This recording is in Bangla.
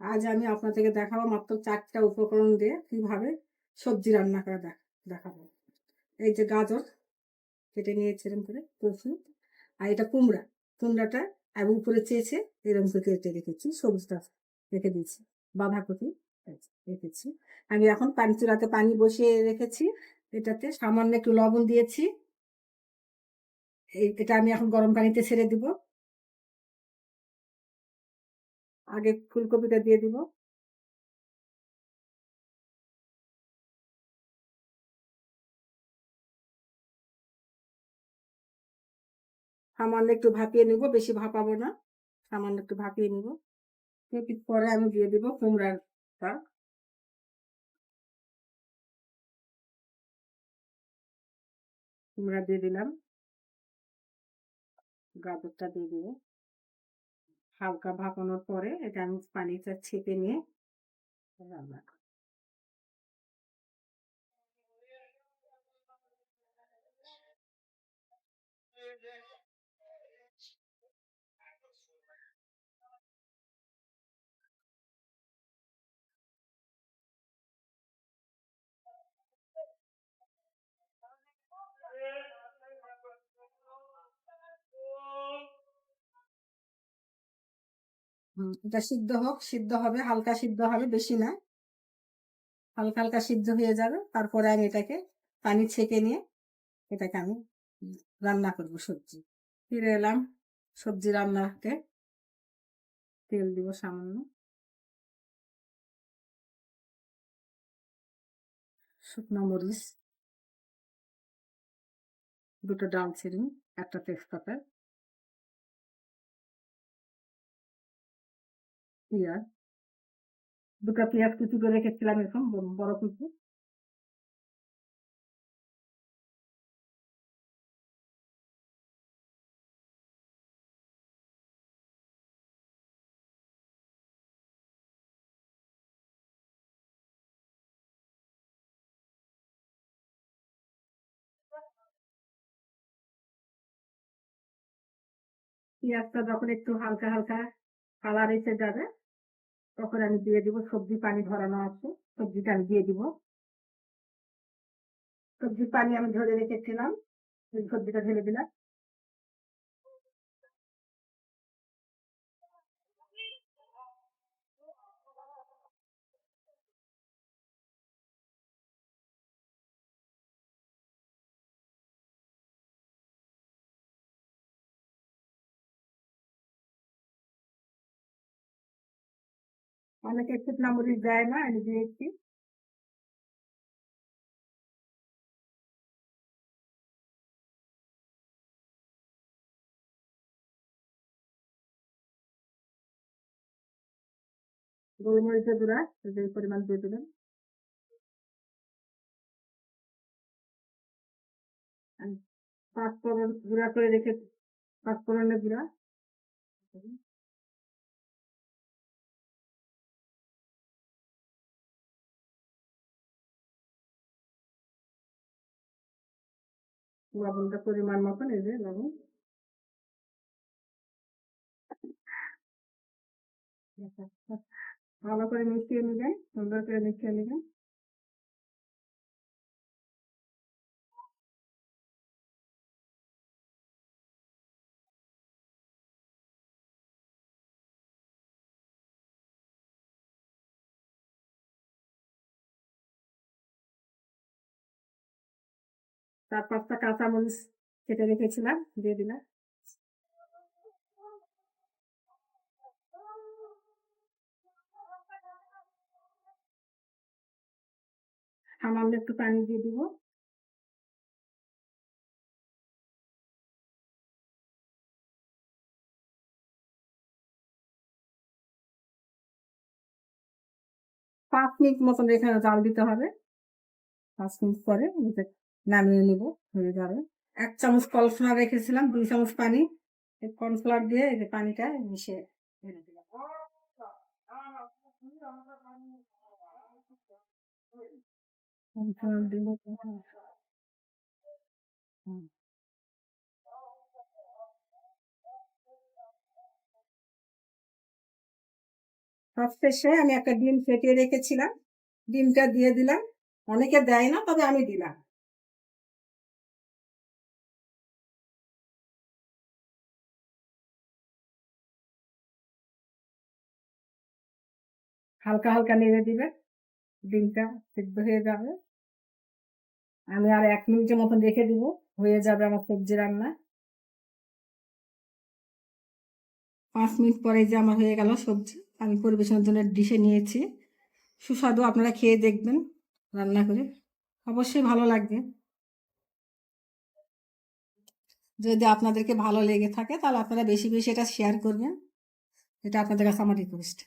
আজ আমি আপনাদেরকে দেখাবো মাত্র ৪ টা উপকরণ দিয়ে কিভাবে সবজি রান্না করা দেখাবো। এই যে গাজর কেটে নিয়েছি এরকম করে রসুন, আর এটা কুমড়া। কুমড়াটা আমি উপরে চেয়েছে এরকম করে কেটে রেখেছি, সবুজটা রেখে দিয়েছি। বাঁধাকপি রেখেছি। আমি এখন চুলাতে পানি বসিয়ে রেখেছি। এটাতে সামান্য একটু লবণ দিয়েছি। এটা আমি এখন গরম পানিতে ছেড়ে দিব। আগে ফুলকপিটা দিয়ে দিব। সামান্য একটু ভাপিয়ে নিব, বেশি ভাপাবো না। সামান্য একটু ভাপিয়ে নিব। পরে আমি দিয়ে দিব কুমড়াটা। কুমড়া দিয়ে দিলাম, গাজরটা দিয়ে দিব। হালকা ভাপানোর পরে এটা আমি পানিটা ছেঁকে নিয়ে রান্না করব। এটা সিদ্ধ হোক, সিদ্ধ হবে, হালকা সিদ্ধ হবে, বেশি না। হালকা হালকা সিদ্ধ হয়ে যাবে, তারপরে আমি এটাকে পানি ছেঁকে নিয়ে এটাকে আমি রান্না করব সবজি। ফিরে এলাম সবজি রান্নাতে। তেল দিব সামান্য, শুকনো মরিচ, দুটো দারচিনি, একটা তেজপাতা, পেঁয়াজ, দুটো পেঁয়াজ কুচি করে রেখেছিলাম এরকম বড় কুচি। পেঁয়াজটা যখন একটু হালকা হালকা কালার এসে যাবে, তখন আমি দিয়ে দিব সবজি, পানি ধরানো আছে, সবজিটা আমি দিয়ে দিব। সবজির পানি আমি ধরে রেখেছিলাম, সবজিটা ঢেলে দিলাম। অনেকে শুকনা মরিচ দেয় না, আমি দিয়েছি। গোলমরিচের গুঁড়া যে পরিমাণ দিয়ে দিলাম। আমি পাঁচফোড়ন গুঁড়া করে রেখে, পাঁচফোড়নের গুঁড়া, লবণটা পরিমাণ মতন, এই যে লবণ। ভালো করে মিশিয়ে নেবেন, সুন্দর করে মিশিয়ে নেবেন। চার পাঁচটা কাঁচামরিচ কেটে রেখেছিলাম, দিয়ে দিলাম। সামান্য একটু পানি দিয়ে দিব। 5 মিনিট মতন এখানে জাল দিতে হবে। 5 মিনিট পরে নামিয়ে নিব, হয়ে যাবে। 1 চামচ কর্নফ্লাওয়ার রেখেছিলাম, 2 চামচ পানি। এই কর্নফ্লাওয়ার দিয়ে এই যে পানিটা মিশিয়ে ঢেলে দিলাম। কর্নফ্লাওয়ার দিব। হুম। সবশেষে আমি একটা ডিম ফেটিয়ে রেখেছিলাম, ডিমটা দিয়ে দিলাম। অনেকে দেয় না, তবে আমি দিলাম। হালকা হালকা নেড়ে দিবে, ডিমটা সিদ্ধ হয়ে যাবে। আমি আর 1 মিনিটের মতন রেখে দিব, হয়ে যাবে আমার সবজি রান্না। 5 মিনিট পরে যে আমার হয়ে গেল সবজি, আমি পরিবেশনের জন্য ডিশে নিয়েছি। সুস্বাদু, আপনারা খেয়ে দেখবেন রান্না করে, অবশ্যই ভালো লাগবে। যদি আপনাদেরকে ভালো লেগে থাকে তাহলে আপনারা বেশি বেশি এটা শেয়ার করবেন, এটা আপনাদের কাছে আমার রিকোয়েস্ট।